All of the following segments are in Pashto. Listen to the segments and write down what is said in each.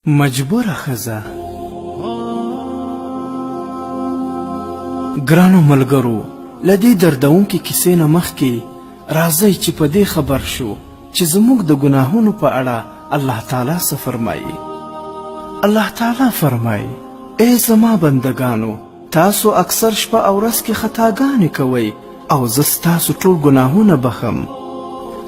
مجبوره ښځه. ګرانو ملګرو، له دې دردونکې کیسې نه مخکې راځئ چې په دې خبر شو چې زموږ د ګناهونو په اړه الله تعالی څه فرمایي. الله تعالی فرمایي: ای زما بندگانو، تاسو اکثر شپه او ورځ کې خطاګانې کوئ او زه ستاسو ټول ګناهونه بخم.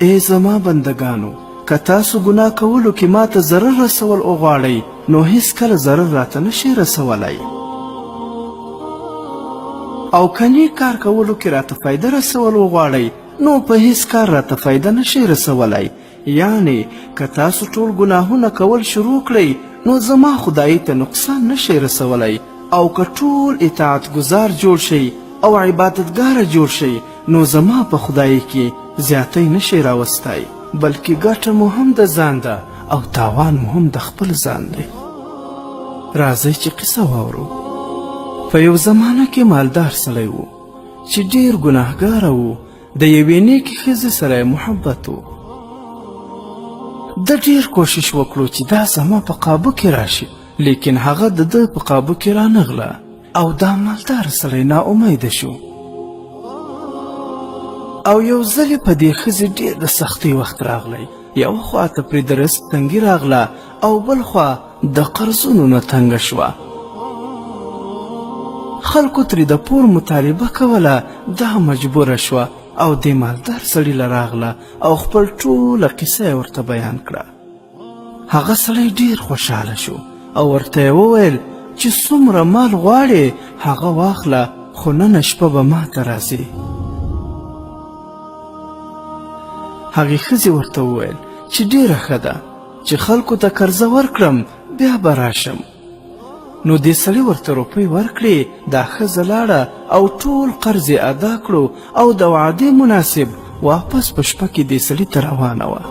ای زما بندگانو، که تاسو ګناه کولو کې ماته ضرر رسول وغواړئ نو هیڅکله ضرر راته نشئ رسولی، او که نیک کار کولو کې راته فایده رسول وغواړئ نو په هیڅ کار راته فایده نشئ رسولی. یعنی که تاسو ټول ګناهونه کول شروع کړئ نو زما خدای ته نقصان نشئ رسولی، او که ټول اطاعت گزار جوړ شئ او عبادتګاره جوړ شئ نو زما په خدای کې زیاتی نشئ راوستی، بلکې ګټه مو هم د ځان ده او تاوان مو هم د خپل ځان دی. راځئ چې قصه واورو. په یو زمانه کې مالدار سړی و چې ډیر ګناهګاره و. د یوې نیکې ښځې سره یې محبت و. د ډیر کوشش وکړو چې دا زما په قابو کې راشي، لیکن هغه د ده په قابو کې رانغله او دا مالدار سړی ناامیده شو. او یو ځل په دې ښځې ډېر د سختۍ وخت راغلی. یوه خوا ته پرې د رزق تنګي راغله او بل خوا د قرضونو نه تنګه شوه. خلکو ترې د پور مطالبه کوله، دا مجبوره شوه او دې مالدار سړي له راغله او خپل ټوله قصه یې ورته بیان کړه. هغه سړی ډېر خوشحاله شو او ورته یې وویل چې څومره مال غواړې هغه واخله، خو نن شپه به ما ته راځې. هغې ښځې ورته وویل چې ډېره ښه ده چې خلکو ته قرضه ورکړم بیا به راشم. نو دې سړي ورته روپۍ ورکړې. دا ښځه لاړه او ټول قرض یې ادا کړو او د وعدې مناسب واپس په شپه کې دې سړي ته روانه وه.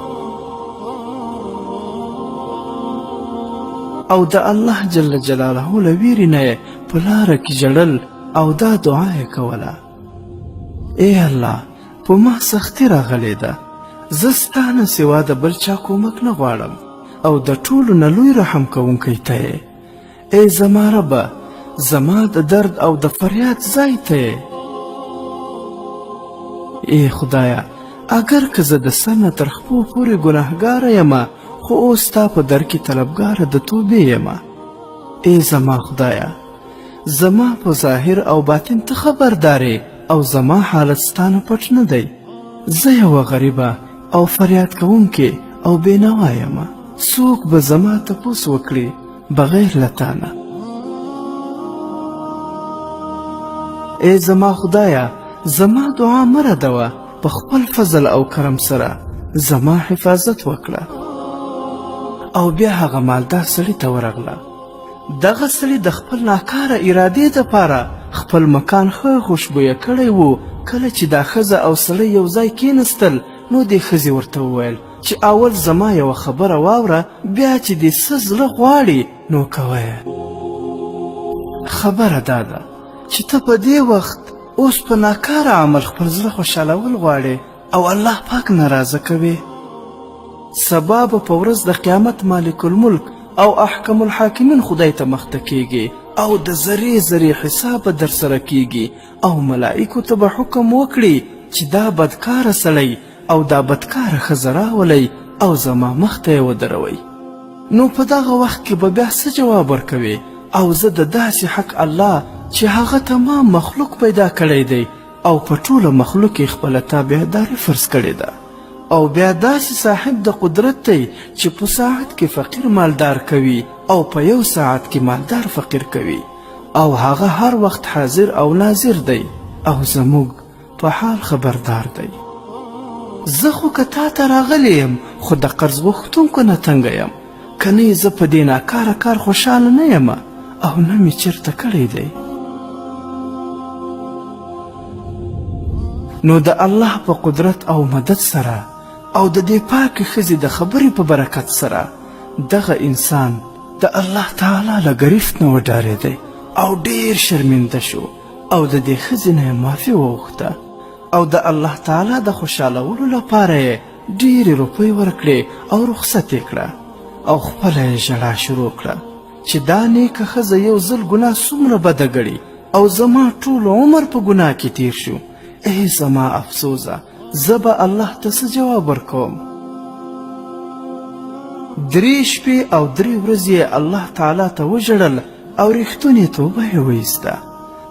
او د الله جل جلاله له ویرې نه یې په لاره کې ژړل او دا دعا یې کوله: ای الله، په ما سختي راغلې ده، زه ستا نه سوا د بل چا کومک نه غواړم او د ټولو نه لوی رحم کوونکی ته یې. ای زما ربه، زما د درد او د فریاد ځای ته یې. ای خدایه، اگر که زه د سر نه تر خپو پورې ګناهګاره یمه، خو اوس ستا په در کې طلبګاره د توبې یمه. ای زما خدایه، زما په ظاهر او باطن ته خبردارې او زما حالت ستا نه پټ نه دی. زه یوه غریبه او فریاد کوونکې او بېنوا یمه. څوک به زما تپوس وکړي بغیر له تانه. ای زما خدایه، زما دعا مه ردوه، په خپل فضل او کرم سره زما حفاظت وکړه. او بیا هغه مالدار سړي ته ورغله. دغه سړي د خپل ناکاره ارادې دپاره خپل مکان ښه خوشبویه کړی و. کله چې دا ښځه او سړی یو ځای کېنستل نو دې ښځې ورته وویل چې اول زما یوه خبره واوره، بیا چې دې څه زړه غواړي نو کوه یې. خبره دا ده چې ته په دې وخت اوس په ناکاره عمل خپل زړه خوشحالول غواړې او الله پاک ناراضه کوې. سبا به په ورځ د قیامت مالک الملک او احکم الحاکمین خدای ته مخته کیږي او د ذرې ذرې حساب به در سره کیږي او ملائکو ته به حکم وکړي چې دا بدکاره سړی او دا بدکاره ښځه راولئ او زما مخ ته یې ودروئ. نو په دغه وخت کې به بیا څه جواب ورکوې؟ او زه د داسې حق الله چې هغه تمام مخلوق پیدا کړی دی او په ټوله مخلوق یې خپله تابعداري فرض کړې ده، او بیا داسې صاحب د قدرت دی چې په ساعت کې فقیر مالدار کوي او په یو ساعت کې مالدار فقیر کوي، او هغه هر وخت حاضر او ناظر دی او زموږ په حال خبردار دی. زه خو که تا ته راغلی یم خو د قرض غوښتونکو نه تنګه یم، که نه زه په دې ناکاره کار خوشحاله نه یم او نه مې چېرته کړی دی. نو د الله په قدرت او مدد سره او د دې پاکې ښځې د خبرې په برکت سره دغه انسان د الله تعالی له ګرفت نه وډارېدی او ډېر شرمنده شو او د دې ښځې نه یې معافي وغوښته او د الله تعالی د خوشحالولو لپاره یې ډېرې روپۍ ورکړې او رخصت یې کړه او خپله یې ژړا شروع کړه چې دا نیکه ښځه یو ځل ګناه څومره بده ګڼي او زما ټول عمر په ګناه کې تیر شو. ای زما افسوسه، زه به الله ته څه جواب ورکوم؟ 3 شپې او 3 ورځې یې الله تعالی ته وژړل او رښتونې توبه یې وایسته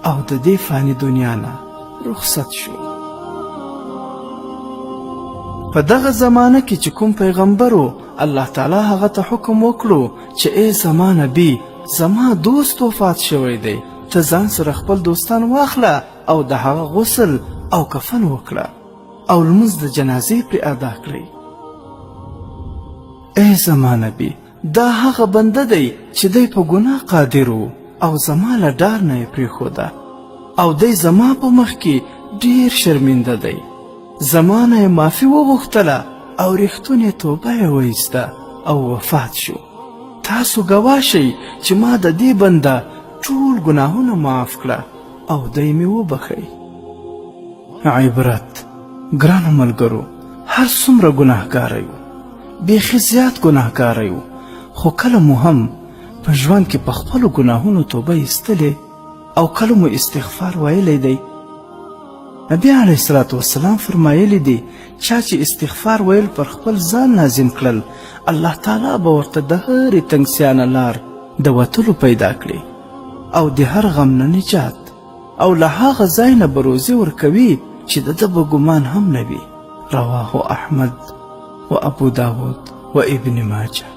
او د دې فاني دنیا نه رخصت شو. په دغه زمانه کې چې کوم پیغمبر و، الله تعالی هغه ته حکم وکړو چې ای زما نبی، زما دوست وفات شوی دی، ته ځان سره خپل دوستان واخله او د هغه غسل او کفن وکړه او لمونځ د جنازې پرې ادا کړئ. ای زما نبی، دا هغه بنده دی چې دی په ګناه قادر و او زما له ډار نه یې پرېښوده او دی زما په مخ کې ډیر شرمنده دی. زما نه یې معافي وغوښتله او رښتونې توبه یې وایسته او وفات شو. تاسو ګواه شئ چې ما د دې بنده ټول ګناهونه معاف کړه او دی مې وبخئ. عبرت ګرانو ملګرو، هر څومره ګناهګاره یو، بیخي زیات ګناهګاره یو، خو کله مو هم په ژوند کې په خپلو ګناهونو توبه ایستلې او کله مو استغفار ویلی دی. نبی علیه الصلاة والسلام فرمایلی دی چا چې استغفار ویل پر خپل ځان لازم کړل، الله تعالی به ورته د هرې تنګسیانه لار د وتلو پیدا کړي او د هر غم نه نجات او له هغه ځای نه به روزي ورکوي چې د ده به ګمان هم نه وي. رواه احمد و ابو داود و ابن ماجه.